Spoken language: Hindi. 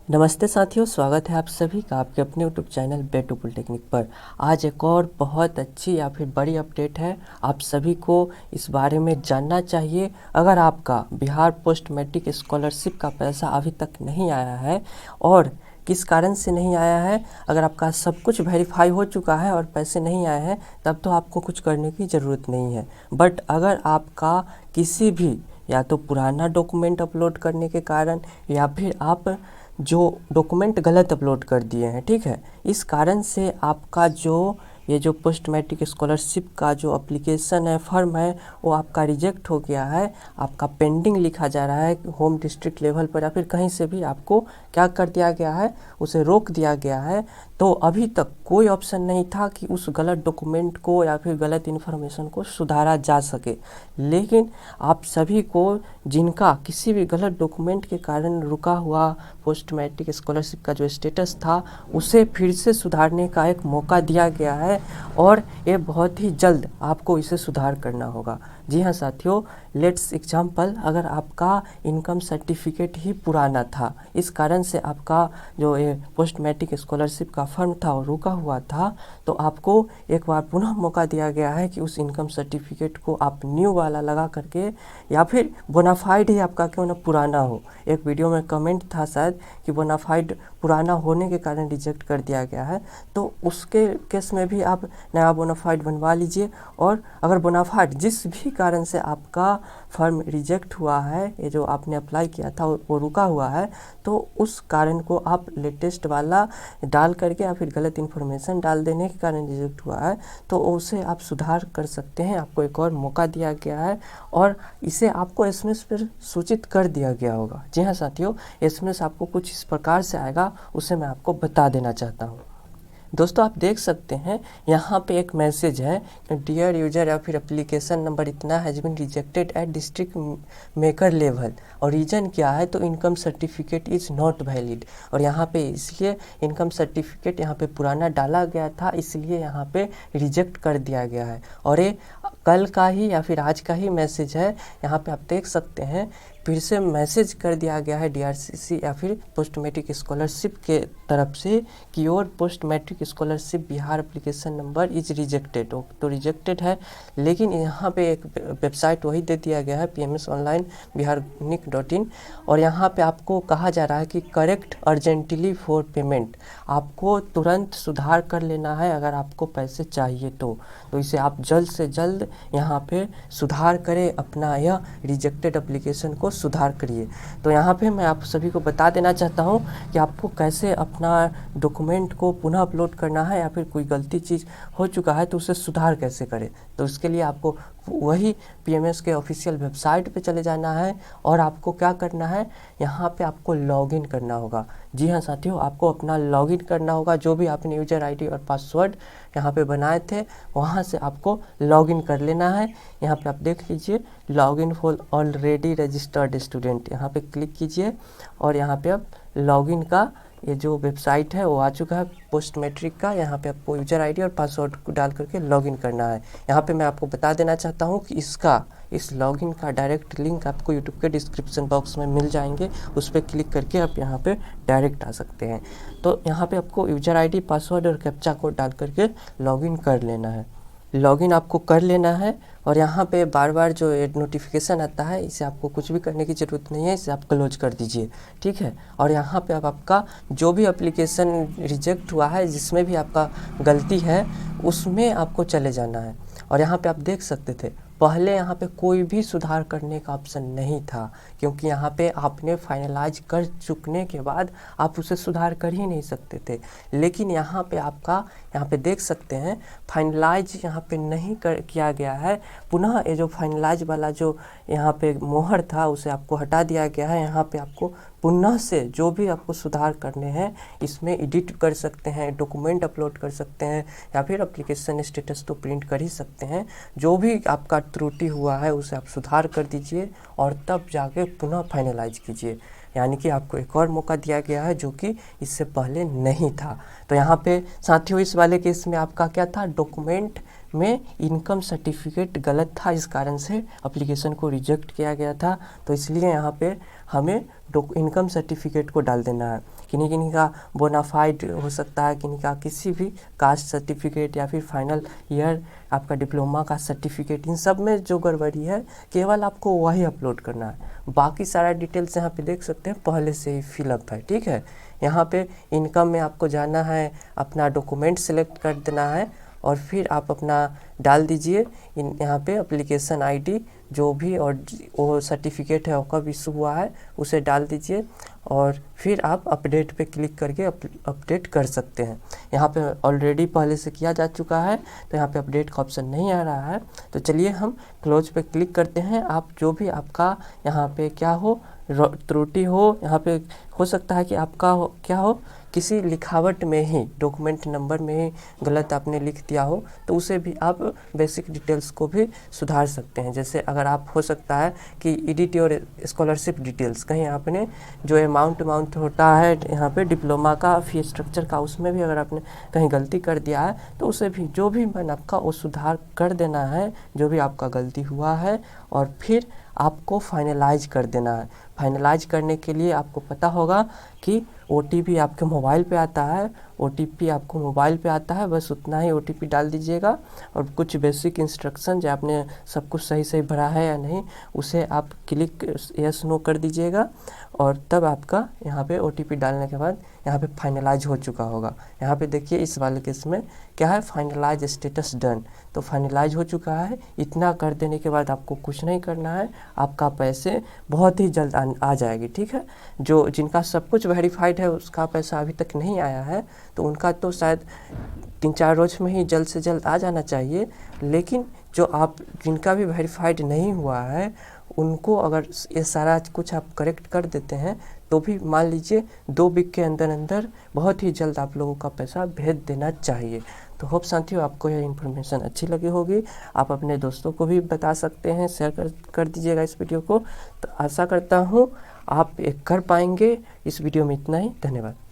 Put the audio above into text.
नमस्ते साथियों, स्वागत है आप सभी का आपके अपने यूट्यूब चैनल बेटू पॉलिटेक्निक पर। आज एक और बहुत अच्छी या फिर बड़ी अपडेट है। आप सभी को इस बारे में जानना चाहिए। अगर आपका बिहार पोस्ट मैट्रिक स्कॉलरशिप का पैसा अभी तक नहीं आया है और किस कारण से नहीं आया है, अगर आपका सब कुछ वेरीफाई हो चुका है और पैसे नहीं आए हैं, तब तो आपको कुछ करने की ज़रूरत नहीं है। बट अगर आपका किसी भी या तो पुराना डॉक्यूमेंट अपलोड करने के कारण या फिर आप जो डॉक्यूमेंट गलत अपलोड कर दिए हैं, ठीक है, इस कारण से आपका ये जो पोस्ट मैट्रिक स्कॉलरशिप का जो एप्लीकेशन है, फॉर्म है, वो आपका रिजेक्ट हो गया है, आपका पेंडिंग लिखा जा रहा है होम डिस्ट्रिक्ट लेवल पर या फिर कहीं से भी आपको क्या कर दिया गया है, उसे रोक दिया गया है। तो अभी तक कोई ऑप्शन नहीं था कि उस गलत डॉक्यूमेंट को या फिर गलत इन्फॉर्मेशन को सुधारा जा सके। लेकिन आप सभी को जिनका किसी भी गलत डॉक्यूमेंट के कारण रुका हुआ पोस्ट मैट्रिक स्कॉलरशिप का जो स्टेटस था, उसे फिर से सुधारने का एक मौका दिया गया है और ये बहुत ही जल्द आपको इसे सुधार करना होगा। जी हाँ साथियों, लेट्स एग्जाम्पल, अगर आपका इनकम सर्टिफिकेट ही पुराना था, इस कारण से आपका जो ये पोस्ट मैट्रिक स्कॉलरशिप का फॉर्म था वो रुका हुआ था, तो आपको एक बार पुनः मौका दिया गया है कि उस इनकम सर्टिफिकेट को आप न्यू वाला लगा करके, या फिर बोनाफाइड ही आपका क्यों ना पुराना हो। एक वीडियो में कमेंट था शायद कि बोनाफाइड पुराना होने के कारण रिजेक्ट कर दिया गया है, तो उसके केस में भी आप नया बोनाफाइड बनवा लीजिए। और अगर बोनाफाइड जिस भी कारण से आपका फॉर्म रिजेक्ट हुआ है, ये जो आपने अप्लाई किया था वो रुका हुआ है, तो उस कारण को आप लेटेस्ट वाला डाल करके या फिर गलत इन्फॉर्मेशन डाल देने के कारण रिजेक्ट हुआ है, तो उसे आप सुधार कर सकते हैं। आपको एक और मौका दिया गया है और इसे आपको एसएमएस पर सूचित कर दिया गया होगा। जी हाँ साथियों, एसएमएस आपको कुछ इस प्रकार से आएगा, उसे मैं आपको बता देना चाहता हूँ। दोस्तों, आप देख सकते हैं यहाँ पे एक मैसेज है, डियर यूजर या फिर एप्लीकेशन नंबर इतना has been rejected at district maker level, और रीज़न क्या है, तो income certificate is not valid. और यहाँ पे इसलिए इनकम सर्टिफिकेट यहाँ पे पुराना डाला गया था, इसलिए यहाँ पे रिजेक्ट कर दिया गया है। और ये कल का ही या फिर आज का ही मैसेज है। यहाँ पे आप देख सकते हैं फिर से मैसेज कर दिया गया है डीआरसीसी या फिर पोस्ट मैट्रिक स्कॉलरशिप के तरफ से कि your post matric scholarship Bihar application number is rejected. तो रिजेक्टेड है, लेकिन यहाँ पे एक वेबसाइट वही दे दिया गया है PMS ऑनलाइन biharnik.in, और यहाँ पे आपको कहा जा रहा है कि करेक्ट अर्जेंटली फॉर पेमेंट। आपको तुरंत सुधार कर लेना है अगर आपको पैसे चाहिए तो इसे आप जल्द से जल्द यहाँ पे सुधार करें, अपना यह रिजेक्टेड एप्लीकेशन को सुधार करिए। तो यहाँ पे मैं आप सभी को बता देना चाहता हूँ कि आपको कैसे अपना डॉक्यूमेंट को पुनः अपलोड करना है, या फिर कोई गलती चीज़ हो चुका है तो उसे सुधार कैसे करें। तो इसके लिए आपको वही PMS के ऑफिशियल वेबसाइट पे चले जाना है और आपको क्या करना है, यहाँ पे आपको लॉगिन करना होगा। जी हाँ साथियों, आपको अपना लॉगिन करना होगा। जो भी आपने यूजर ID और पासवर्ड यहाँ पे बनाए थे, वहाँ से आपको लॉगिन कर लेना है। यहाँ पे आप देख लीजिए, login for already registered student, यहाँ पे क्लिक कीजिए और यहाँ पे आप लॉगिन का ये जो वेबसाइट है वो आ चुका है पोस्ट मैट्रिक का। यहाँ पे आपको यूजर ID और पासवर्ड को डाल करके लॉगिन करना है। यहाँ पे मैं आपको बता देना चाहता हूँ कि इस लॉगिन का डायरेक्ट लिंक आपको यूट्यूब के डिस्क्रिप्शन बॉक्स में मिल जाएंगे, उस पर क्लिक करके आप यहाँ पे डायरेक्ट आ सकते हैं। तो यहाँ पे आपको यूजर ID, पासवर्ड और कैप्चा कोड डाल करके लॉगिन कर लेना है। लॉगिन आपको कर लेना है और यहाँ पे बार बार जो नोटिफिकेशन आता है, इसे आपको कुछ भी करने की ज़रूरत नहीं है, इसे आप क्लोज कर दीजिए, ठीक है। और यहाँ पे अब आपका जो भी एप्लीकेशन रिजेक्ट हुआ है, जिसमें भी आपका गलती है, उसमें आपको चले जाना है। और यहाँ पे आप देख सकते थे पहले यहाँ पे कोई भी सुधार करने का ऑप्शन नहीं था, क्योंकि यहाँ पे आपने फाइनलाइज कर चुकने के बाद आप उसे सुधार कर ही नहीं सकते थे। लेकिन यहाँ पे आपका यहाँ पे देख सकते हैं फाइनलाइज यहाँ पे नहीं किया गया है। पुनः ये जो फाइनलाइज वाला जो यहाँ पे मोहर था, उसे आपको हटा दिया गया है। यहाँ पे आपको पुनः से जो भी आपको सुधार करने हैं, इसमें एडिट कर सकते हैं, डॉक्यूमेंट अपलोड कर सकते हैं, या फिर एप्लीकेशन स्टेटस तो प्रिंट कर ही सकते हैं। जो भी आपका त्रुटि हुआ है उसे आप सुधार कर दीजिए और तब जाके पुनः फाइनलाइज कीजिए। यानी कि आपको एक और मौका दिया गया है जो कि इससे पहले नहीं था। तो यहाँ पे साथियों, इस वाले केस में आपका क्या था, डॉक्यूमेंट में इनकम सर्टिफिकेट गलत था, इस कारण से एप्लीकेशन को रिजेक्ट किया गया था। तो इसलिए यहाँ पे हमें इनकम सर्टिफिकेट को डाल देना है। किन्हीं किन्हीं का बोनाफाइड हो सकता है, किन्हीं का किसी भी कास्ट सर्टिफिकेट या फिर फाइनल ईयर आपका डिप्लोमा का सर्टिफिकेट, इन सब में जो गड़बड़ी है केवल आपको वही अपलोड करना है। बाकी सारा डिटेल्स यहाँ पे देख सकते हैं पहले से ही फिलअप है, ठीक है। यहाँ पे इनकम में आपको जाना है, अपना डॉक्यूमेंट सेलेक्ट कर देना है और फिर आप अपना डाल दीजिए यहाँ पे एप्लीकेशन आईडी जो भी और वो सर्टिफिकेट है वो कब इशू हुआ है उसे डाल दीजिए और फिर आप अपडेट पे क्लिक करके अपडेट कर सकते हैं। यहाँ पे ऑलरेडी पहले से किया जा चुका है तो यहाँ पे अपडेट का ऑप्शन नहीं आ रहा है। तो चलिए हम क्लोज पे क्लिक करते हैं। आप जो भी आपका यहाँ पे क्या हो त्रुटि हो, यहाँ पे हो सकता है कि आपका क्या हो किसी लिखावट में ही डॉक्यूमेंट नंबर में ही गलत आपने लिख दिया हो तो उसे भी आप बेसिक डिटेल्स को भी सुधार सकते हैं। जैसे अगर आप हो सकता है कि एडिट योर स्कॉलरशिप डिटेल्स, कहीं आपने जो अमाउंट होता है यहाँ पे डिप्लोमा का फी स्ट्रक्चर का उसमें भी अगर आपने कहीं गलती कर दिया है तो उसे भी जो भी मन आपका वो सुधार कर देना है जो भी आपका गलती हुआ है और फिर आपको फाइनलाइज कर देना है। फाइनलाइज करने के लिए आपको पता होगा कि OTP आपके मोबाइल पे आता है, OTP आपको मोबाइल पे आता है, बस उतना ही OTP डाल दीजिएगा और कुछ बेसिक इंस्ट्रक्शन जो आपने सब कुछ सही भरा है या नहीं उसे आप क्लिक यस नो कर दीजिएगा और तब आपका यहाँ पे OTP डालने के बाद यहाँ पे फाइनलाइज हो चुका होगा। यहाँ पे देखिए इस वाले केस में क्या है, फाइनलाइज स्टेटस डन, तो फाइनलाइज हो चुका है। इतना कर देने के बाद आपको कुछ नहीं करना है, आपका पैसे बहुत ही जल्द आ जाएगी, ठीक है। जो जिनका सब कुछ वेरीफाइड है उसका पैसा अभी तक नहीं आया है तो उनका तो शायद 3-4 रोज में ही जल्द से जल्द आ जाना चाहिए, लेकिन जो आप जिनका भी वेरीफाइड नहीं हुआ है उनको अगर ये सारा कुछ आप करेक्ट कर देते हैं तो भी मान लीजिए 2 वीक के अंदर बहुत ही जल्द आप लोगों का पैसा भेज देना चाहिए। तो होप साथियों आपको यह इन्फॉर्मेशन अच्छी लगी होगी, आप अपने दोस्तों को भी बता सकते हैं, शेयर कर दीजिएगा इस वीडियो को। तो आशा करता हूँ आप कर पाएंगे। इस वीडियो में इतना ही, धन्यवाद।